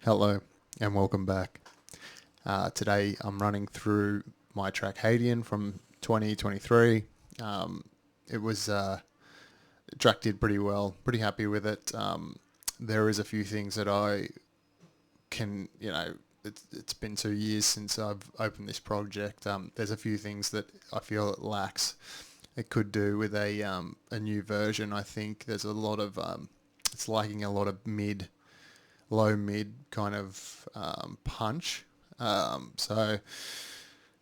Hello and welcome back. Today I'm running through my track Hadean from 2023. It was track did pretty well, pretty happy with it. There is a few things that I can, it's been 2 years since I've opened this project. There's a few things that I feel it lacks. It could do with a new version. I think there's a lot of, it's lacking a lot of low mid kind of punch. So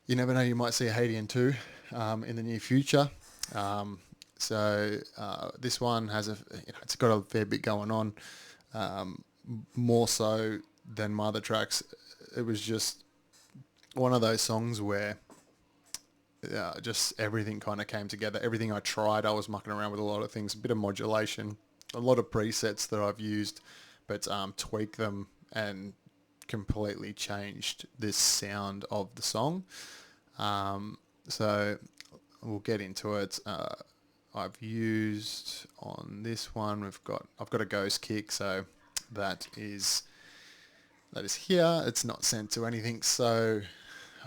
you never know, you might see a Hadean 2 in the near future. This one has it's got a fair bit going on, more so than my other tracks. It was just one of those songs where just everything kind of came together. Everything I tried, I was mucking around with a lot of things, a bit of modulation, a lot of presets that I've used, but tweak them and completely changed this sound of the song. So we'll get into it. I've used on this one, I've got a ghost kick, so that is here. It's not sent to anything, so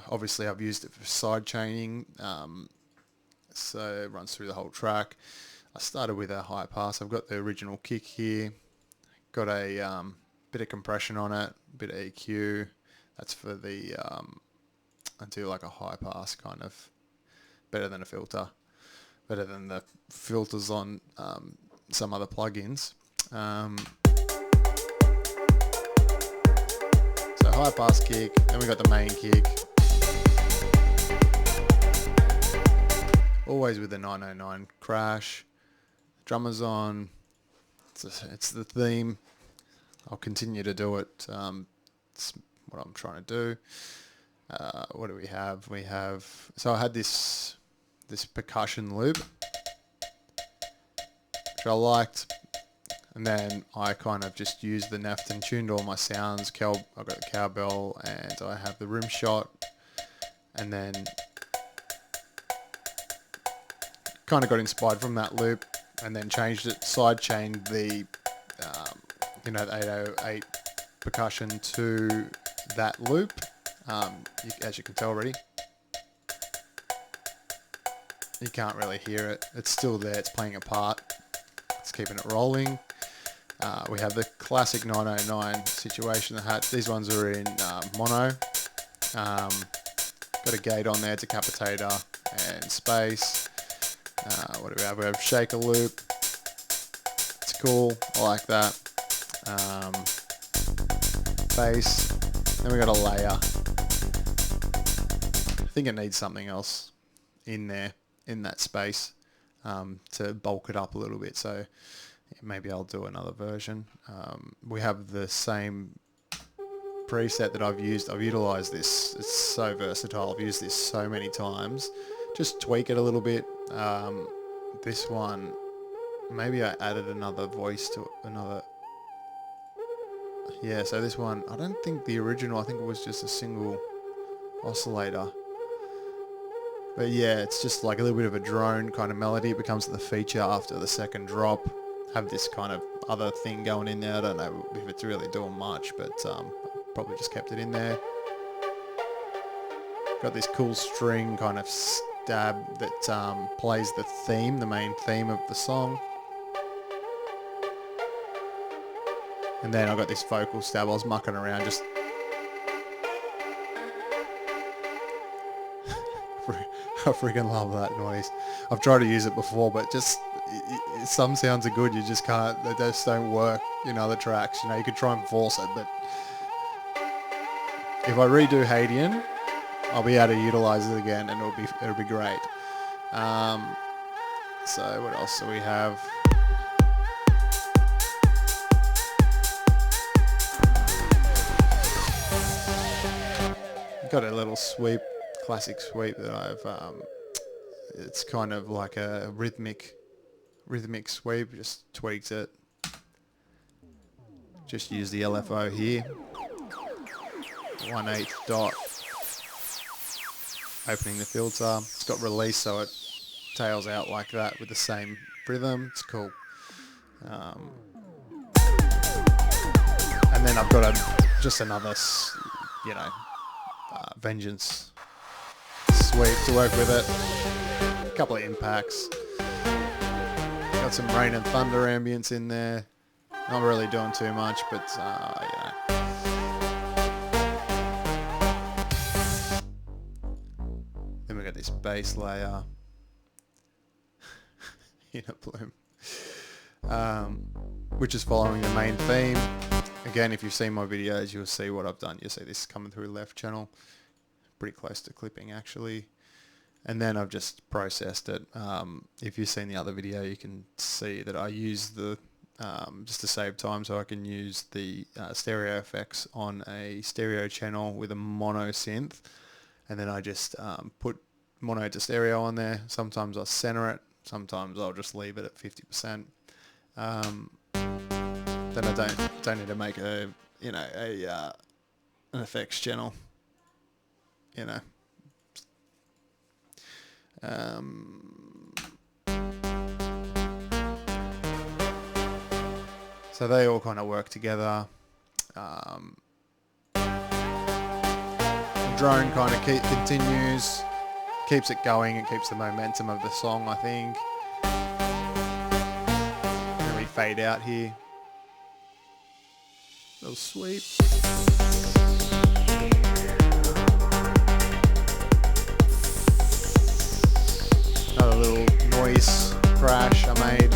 obviously I've used it for side chaining. So it runs through the whole track. I started with a high pass. I've got the original kick here. Got a bit of compression on it, bit of EQ. That's for the, I do like a high pass kind of, better than a filter, better than the filters on some other plugins. So high pass kick, then we got the main kick. Always with the 909 crash. Drummers on. It's the theme. I'll continue to do it. It's what I'm trying to do. What do we have? So I had this percussion loop, which I liked, and then I kind of just used the Neft and tuned all my sounds. I've got the cowbell, and I have the rim shot, and then kind of got inspired from that loop, and then changed it, side chained the the 808 percussion to that loop, as you can tell already. You can't really hear it. It's still there. It's playing a part. It's keeping it rolling. We have the classic 909 situation. These ones are in mono. Got a gate on there, decapitator, and space. What do we have? We have shaker loop. It's cool. I like that. Bass. Then we got a layer. I think it needs something else in there, in that space, to bulk it up a little bit. So maybe I'll do another version. We have the same preset that I've used. I've utilized this. It's so versatile. I've used this so many times. Just tweak it a little bit. This one, maybe I added another voice to another. Yeah, so this one, I don't think the original, I think it was just a single oscillator. But yeah, it's just like a little bit of a drone kind of melody. It becomes the feature after the second drop. Have this kind of other thing going in there. I don't know if it's really doing much, but probably just kept it in there. Got this cool string kind of stab that plays the theme, the main theme of the song. And then I got this vocal stab. I was mucking around, just I freaking love that noise. I've tried to use it before, but just some sounds are good. You just can't. They just don't work in other tracks. You could try and force it, but if I redo Hadean, I'll be able to utilize it again, and it'll be great. So what else do we have? Got a little sweep, classic sweep that I've. It's kind of like a rhythmic sweep. Just tweaked it. Just use the LFO here. 1/8 dot. Opening the filter. It's got release, so it tails out like that with the same rhythm. It's cool. And then I've got a just another, you know, Vengeance sweep to work with it. A couple of impacts. Got some rain and thunder ambience in there. Not really doing too much, but you know. Then we got this bass layer in a plume, which is following the main theme. Again, if you've seen my videos, you'll see what I've done. You'll see this coming through left channel, pretty close to clipping actually. And then I've just processed it. If you've seen the other video, you can see that I use the, just to save time, so I can use the stereo effects on a stereo channel with a mono synth. And then I just put mono to stereo on there. Sometimes I'll center it. Sometimes I'll just leave it at 50%. Then I don't need to make a, you know, an effects channel, you know. So they all kind of work together. The drone kind of continues, keeps it going, it keeps the momentum of the song, I think. And we fade out here. Little sweep. Another little noise crash I made.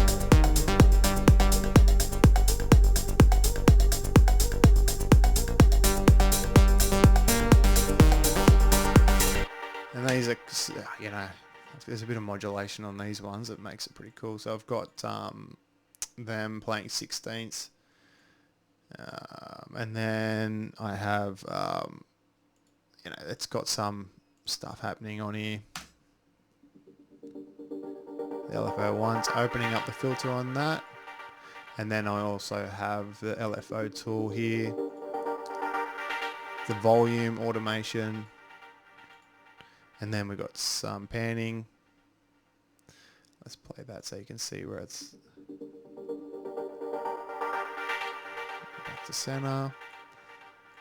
And these are, you know, there's a bit of modulation on these ones that makes it pretty cool. So I've got them playing 16ths. And then I have, you know, it's got some stuff happening on here. The LFO1's opening up the filter on that. And then I also have the LFO tool here. The volume automation. And then we've got some panning. Let's play that so you can see where it's back to center.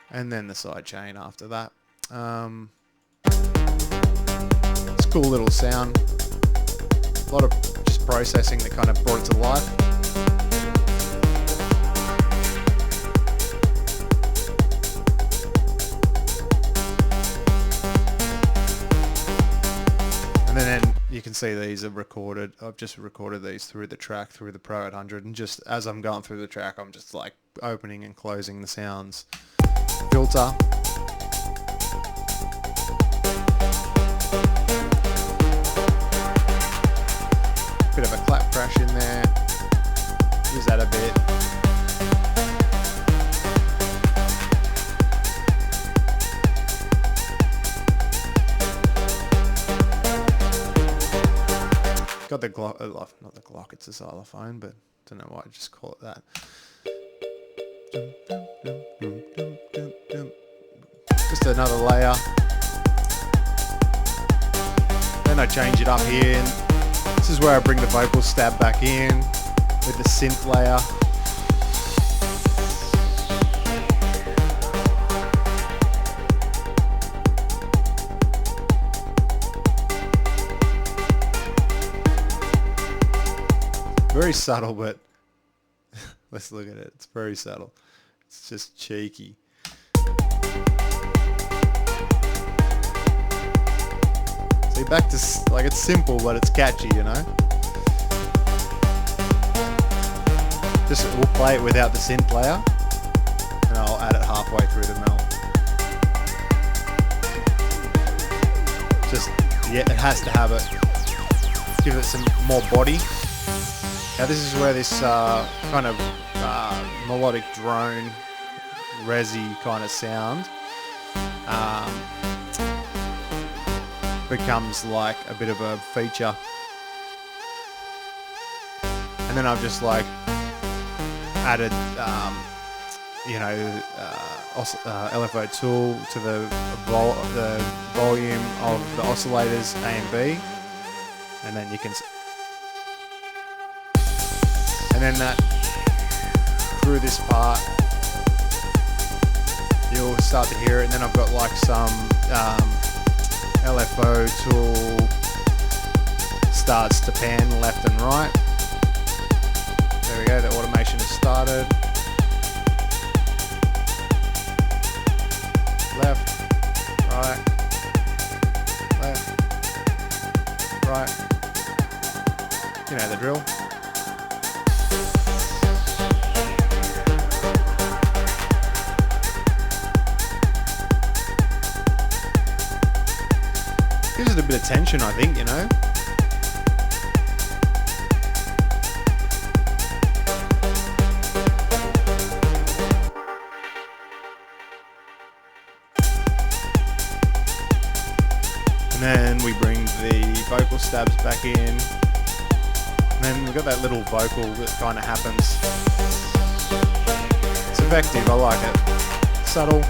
And then the side chain after that. It's a cool little sound. A lot of just processing that kind of brought it to life. And then you can see these are recorded. I've just recorded these through the track, through the Pro 800, and just as I'm going through the track, I'm just like opening and closing the sounds filter. Bit of a clap crash in there. Use that a bit. Got the Glock, not the Glock, it's a xylophone, but don't know why I just call it that. Just another layer. Then I change it up here, and this is where I bring the vocal stab back in with the synth layer. Very subtle, but let's look at it. It's very subtle. It's just cheeky. See, back to, like, it's simple, but it's catchy, you know? Just, we'll play it without the synth layer, and I'll add it halfway through the melt. Just, yeah, it has to have it. Give it some more body. Now this is where this kind of melodic drone, resi kind of sound becomes like a bit of a feature. And then I've just like added, you know, LFO tool to the volume of the oscillators A and B, and then you can. And then that through this part, start to hear it, and then I've got like some LFO tool starts to pan left and right. There we go, the automation has started. Left, right, left, right. You know the drill. Gives it a bit of tension, I think, you know. And then we bring the vocal stabs back in. And then we've got that little vocal that kind of happens. It's effective, I like it. Subtle,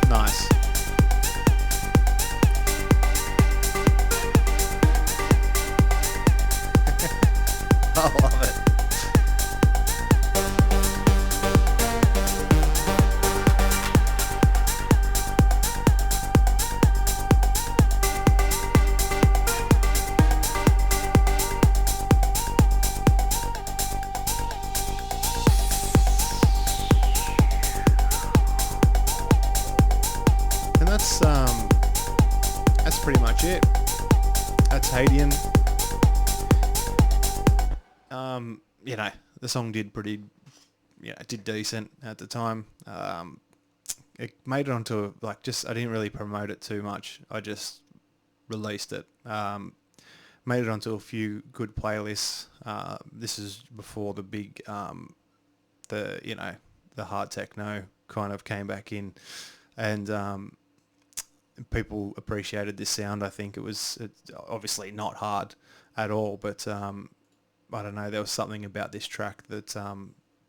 nice. I love it. And that's pretty much it. That's Hadean. You know, the song did pretty, it did decent at the time. It made it onto, like, I didn't really promote it too much. I just released it. Made it onto a few good playlists. This is before the big, the hard techno kind of came back in, and people appreciated this sound. I think it's obviously not hard at all, but I don't know, there was something about this track that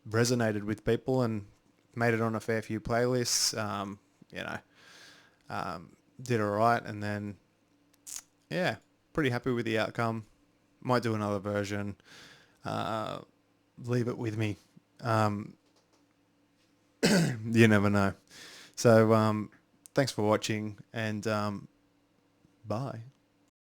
resonated with people and made it on a fair few playlists. Did alright, and then pretty happy with the outcome. Might do another version. Leave it with me. You never know. So thanks for watching, and bye.